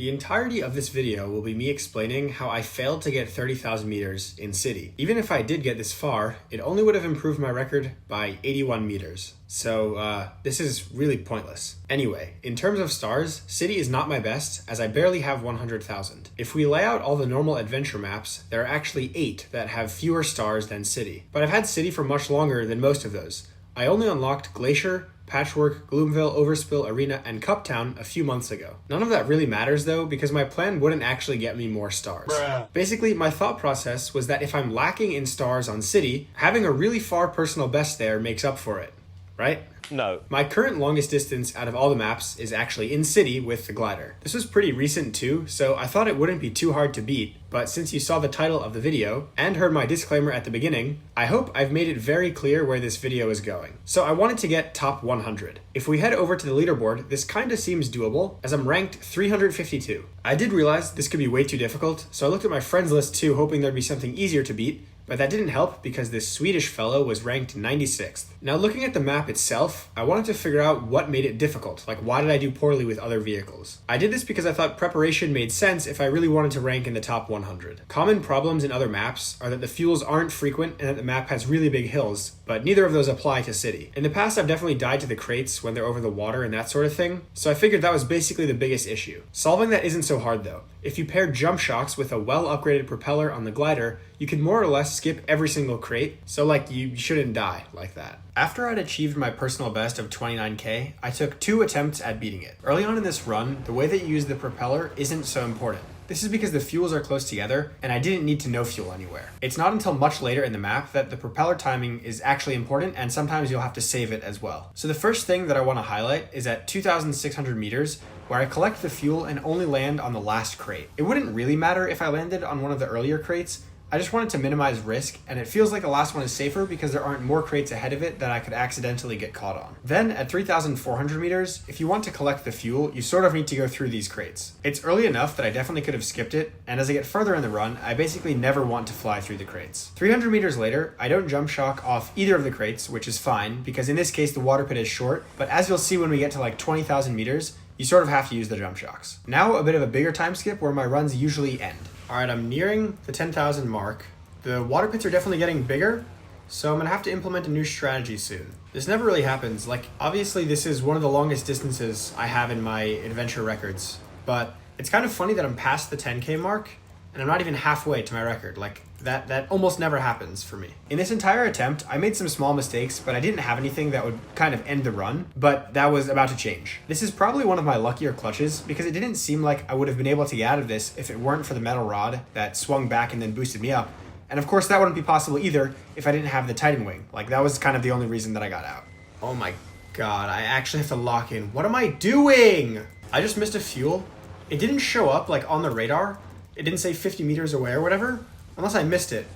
The entirety of this video will be me explaining how I failed to get 30,000 meters in City. Even if I did get this far, it only would have improved my record by 81 meters. So this is really pointless. Anyway, in terms of stars, City is not my best as I barely have 100,000. If we lay out all the normal adventure maps, there are actually 8 that have fewer stars than City. But I've had City for much longer than most of those. I only unlocked Glacier, Patchwork, Gloomville, Overspill, Arena, and Cuptown a few months ago. None of that really matters though, because my plan wouldn't actually get me more stars. Basically, my thought process was that if I'm lacking in stars on City, having a really far personal best there makes up for it, right? No. My current longest distance out of all the maps is actually in City with the glider. This was pretty recent too, so I thought it wouldn't be too hard to beat, but since you saw the title of the video and heard my disclaimer at the beginning, I hope I've made it very clear where this video is going. So I wanted to get top 100. If we head over to the leaderboard, this kinda seems doable as I'm ranked 352. I did realize this could be way too difficult, so I looked at my friends list too, hoping there'd be something easier to beat, but that didn't help because this Swedish fellow was ranked 96th. Now looking at the map itself, I wanted to figure out what made it difficult, like why did I do poorly with other vehicles. I did this because I thought preparation made sense if I really wanted to rank in the top 100. Common problems in other maps are that the fuels aren't frequent and that the map has really big hills, but neither of those apply to City. In the past I've definitely died to the crates when they're over the water and that sort of thing, so I figured that was basically the biggest issue. Solving that isn't so hard though. If you pair jump shocks with a well-upgraded propeller on the glider, you can more or less skip every single crate, so you shouldn't die like that. After I'd achieved my personal best of 29k, I took 2 attempts at beating it. Early on in this run, the way that you use the propeller isn't so important. This is because the fuels are close together, and I didn't need to no fuel anywhere. It's not until much later in the map that the propeller timing is actually important, and sometimes you'll have to save it as well. So the first thing that I want to highlight is at 2,600 meters, where I collect the fuel and only land on the last crate. It wouldn't really matter if I landed on one of the earlier crates, I just wanted to minimize risk, and it feels like the last one is safer because there aren't more crates ahead of it that I could accidentally get caught on. Then at 3,400 meters, if you want to collect the fuel, you sort of need to go through these crates. It's early enough that I definitely could have skipped it, and as I get further in the run, I basically never want to fly through the crates. 300 meters later, I don't jump shock off either of the crates, which is fine, because in this case the water pit is short, but as you'll see when we get to 20,000 meters, you sort of have to use the jump shocks. Now a bit of a bigger time skip where my runs usually end. Alright, I'm nearing the 10,000 mark. The water pits are definitely getting bigger, so I'm gonna have to implement a new strategy soon. This never really happens. Obviously this is one of the longest distances I have in my adventure records, but it's kind of funny that I'm past the 10k mark, and I'm not even halfway to my record. That almost never happens for me. In this entire attempt, I made some small mistakes, but I didn't have anything that would kind of end the run, but that was about to change. This is probably one of my luckier clutches because it didn't seem like I would have been able to get out of this if it weren't for the metal rod that swung back and then boosted me up. And of course that wouldn't be possible either if I didn't have the Titan wing. That was kind of the only reason that I got out. Oh my god, I actually have to lock in. What am I doing? I just missed a fuel. It didn't show up on the radar. It didn't say 50 meters away or whatever. Unless I missed it,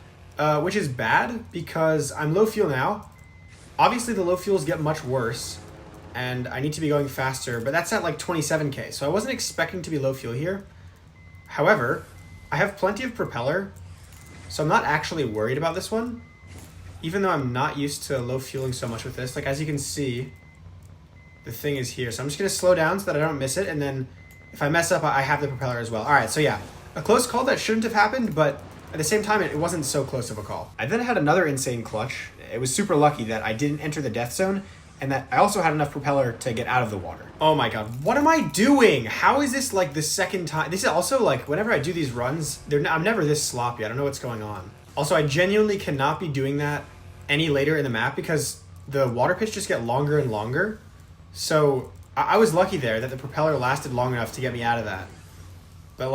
which is bad because I'm low fuel now. Obviously the low fuels get much worse and I need to be going faster, but that's at 27k, so I wasn't expecting to be low fuel here. However, I have plenty of propeller, so I'm not actually worried about this one, even though I'm not used to low fueling so much with this. As you can see, the thing is here, so I'm just gonna slow down so that I don't miss it, and then if I mess up, I have the propeller as well. All right, so yeah, a close call that shouldn't have happened, but at the same time, it wasn't so close of a call. I then had another insane clutch. It was super lucky that I didn't enter the death zone and that I also had enough propeller to get out of the water. Oh my god, what am I doing? How is this the second time? This is also whenever I do these runs, I'm never this sloppy. I don't know what's going on. Also, I genuinely cannot be doing that any later in the map because the water pits just get longer and longer. So I was lucky there that the propeller lasted long enough to get me out of that. But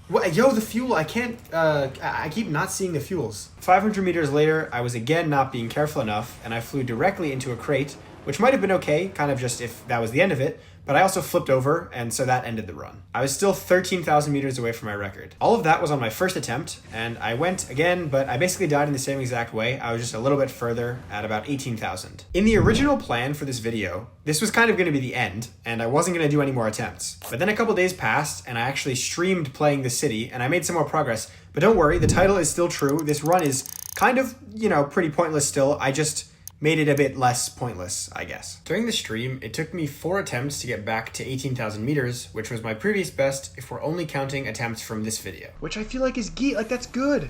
the fuel, I can't, I keep not seeing the fuels. 500 meters later, I was again not being careful enough, and I flew directly into a crate, which might have been okay, kind of just if that was the end of it, but I also flipped over, and so that ended the run. I was still 13,000 meters away from my record. All of that was on my first attempt, and I went again, but I basically died in the same exact way. I was just a little bit further at about 18,000. In the original plan for this video, this was kind of going to be the end, and I wasn't going to do any more attempts. But then a couple days passed, and I actually streamed playing the city, and I made some more progress. But don't worry, the title is still true. This run is kind of, pretty pointless still. I just made it a bit less pointless, I guess. During the stream, it took me 4 attempts to get back to 18,000 meters, which was my previous best if we're only counting attempts from this video. Which I feel like is that's good.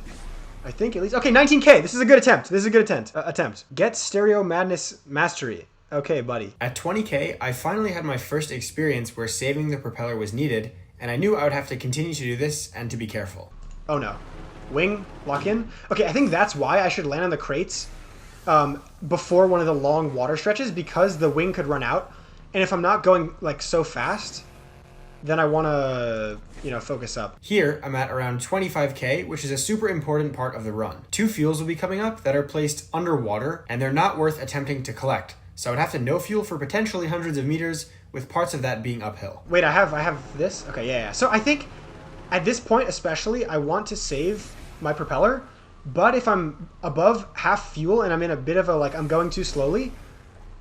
I think at least. Okay, 19K. This is a good attempt. This is a good attempt. Get Stereo Madness Mastery. Okay, buddy. At 20K, I finally had my first experience where saving the propeller was needed, and I knew I would have to continue to do this and to be careful. Oh no. Wing, lock in. Okay, I think that's why I should land on the crates before one of the long water stretches, because the wing could run out. And if I'm not going like so fast, then I want to, focus up. Here, I'm at around 25K, which is a super important part of the run. 2 fuels will be coming up that are placed underwater, and they're not worth attempting to collect. So I would have to no fuel for potentially hundreds of meters, with parts of that being uphill. Wait, I have this? Okay, yeah. So I think at this point especially, I want to save my propeller, but if I'm above half fuel and I'm in a bit of a, I'm going too slowly,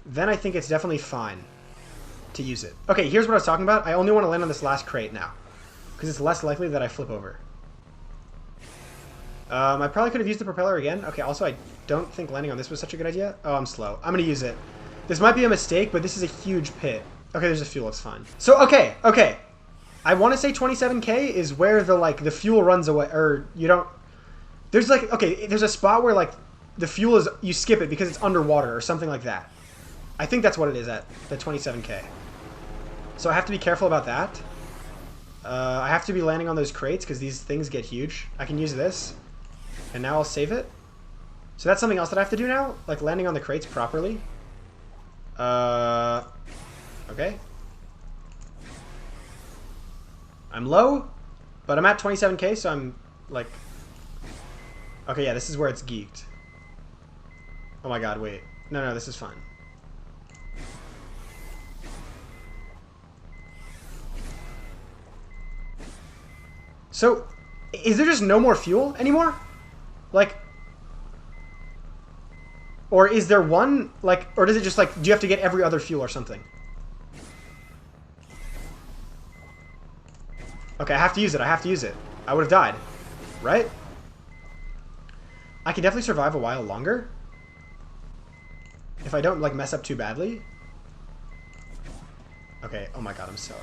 then I think it's definitely fine to use it. Okay, here's what I was talking about. I only want to land on this last crate now, because it's less likely that I flip over. I probably could have used the propeller again. Okay, also I don't think landing on this was such a good idea. Oh, I'm slow. I'm going to use it. This might be a mistake, but this is a huge pit. Okay, there's a fuel. It's fine. So, okay. I want to say 27K is where the fuel runs away, or you don't... There's there's a spot where the fuel is, you skip it because it's underwater or something like that. I think that's what it is at the 27K. So I have to be careful about that. I have to be landing on those crates because these things get huge. I can use this, and now I'll save it. So that's something else that I have to do now, landing on the crates properly. Okay. I'm low, but I'm at 27K, so I'm okay, yeah, this is where it's geeked. Oh my god, wait. No, this is fine. So, is there just no more fuel anymore? Or is there one, or does it just, do you have to get every other fuel or something? Okay, I have to use it. I would have died, right? I can definitely survive a while longer if I don't, mess up too badly. Okay, oh my god, I'm sorry.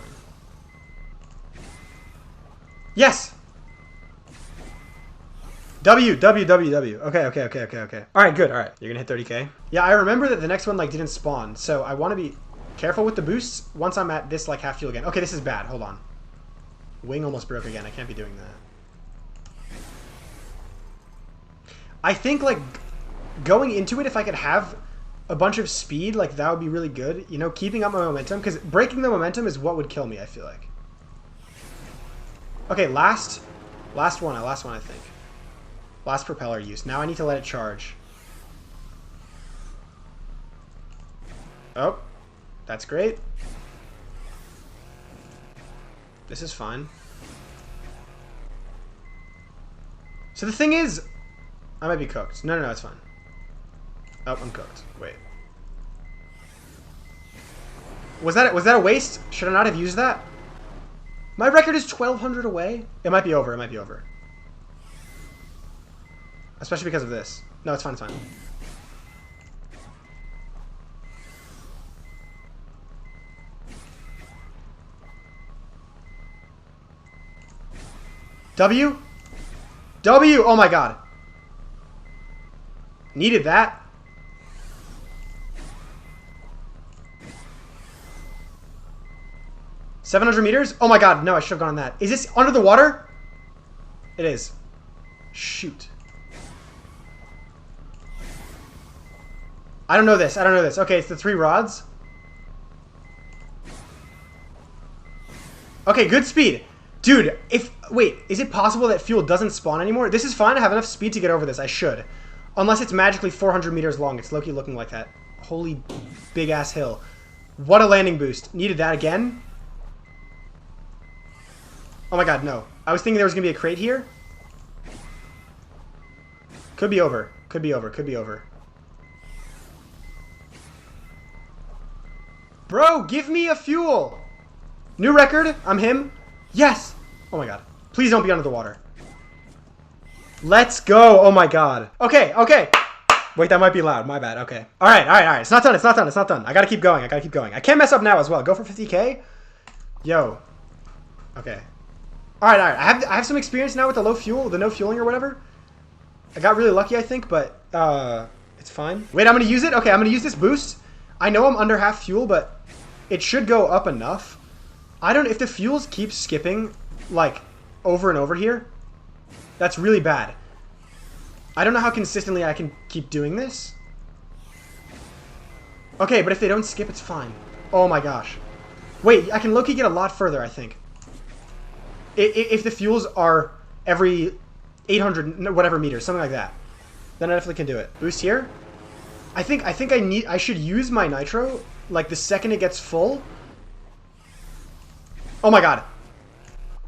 Yes! W. Okay. Alright, good. Alright, you're gonna hit 30K. Yeah, I remember that the next one, didn't spawn, so I want to be careful with the boosts once I'm at this, half fuel again. Okay, this is bad. Hold on. Wing almost broke again. I can't be doing that. I think, going into it, if I could have a bunch of speed, that would be really good. Keeping up my momentum, because breaking the momentum is what would kill me, I feel like. Okay, last one, I think. Last propeller use. Now I need to let it charge. Oh, that's great. This is fine. So the thing is, I might be cooked. No, it's fine. Oh, I'm cooked. Wait. Was that a waste? Should I not have used that? My record is 1,200 away. It might be over. Especially because of this. No, it's fine. W? Oh my god. Needed that. $700 meters? Oh my god, no, I should have gone on that. Is this under the water? It is. Shoot. I don't know this. Okay, it's the 3 rods. Okay, good speed. Dude, wait, is it possible that fuel doesn't spawn anymore? This is fine. I have enough speed to get over this. I should. Unless it's magically 400 meters long. It's low-key looking like that. Holy big-ass hill. What a landing boost. Needed that again. Oh my god, no. I was thinking there was going to be a crate here. Could be over. Bro, give me a fuel. New record. I'm him. Yes. Oh my god. Please don't be under the water. Let's go. Oh my god. Okay. Wait, that might be loud. My bad. Okay. All right. It's not done. It's not done. I gotta keep going. I can't mess up now as well. Go for 50K. Yo. Okay. All right. I have some experience now with the low fuel, the no fueling or whatever. I got really lucky, I think, but it's fine. Wait, I'm gonna use it. Okay, I'm gonna use this boost. I know I'm under half fuel, but it should go up enough. I don't. If the fuels keep skipping like over and over here, that's really bad. I don't know how consistently I can keep doing this. Okay, but if they don't skip, it's fine. Oh my gosh. Wait, I can low-key get a lot further, I think. If the fuels are every 800 whatever meters, something like that, then I definitely can do it. Boost here. I think I should use my nitro like the second it gets full. Oh my god.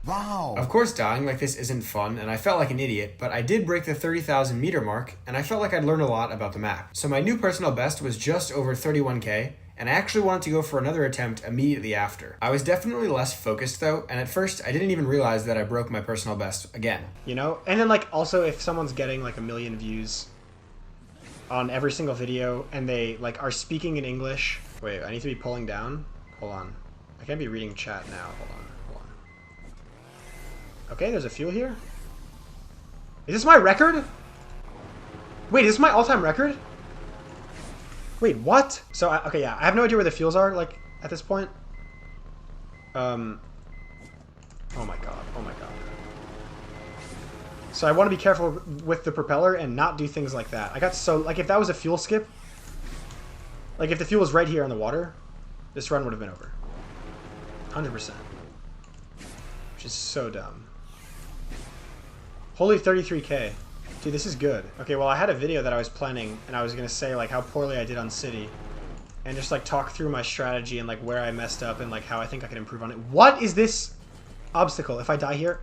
Wow. Of course, dying like this isn't fun, and I felt like an idiot, but I did break the 30,000 meter mark, and I felt like I'd learned a lot about the map. So my new personal best was just over 31k, and I actually wanted to go for another attempt immediately after. I was definitely less focused though, and at first I didn't even realize that I broke my personal best again. You know? And then like also if someone's getting like 1 million views on every single video, and they like are speaking in English. Wait, I need to be pulling down? Hold on. I can't be reading chat now. Hold on. Okay, there's a fuel here. Is this my record? Wait, is this my all-time record? Wait, what? So, okay, yeah, I have no idea where the fuels are, like, at this point. Oh my god, oh my god. So I want to be careful with the propeller and not do things like that. I got so, like, if that was a fuel skip, like, if the fuel was right here on the water, this run would have been over. 100%. Which is so dumb. Holy 33k. Dude, this is good. Okay, well, I had a video that I was planning, and I was going to say, like, how poorly I did on City. And just, like, talk through my strategy and, like, where I messed up and, like, how I think I can improve on it. What is this obstacle? If I die here?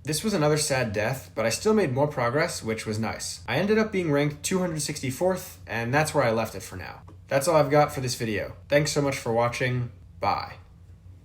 This was another sad death, but I still made more progress, which was nice. I ended up being ranked 264th, and that's where I left it for now. That's all I've got for this video. Thanks so much for watching. Bye.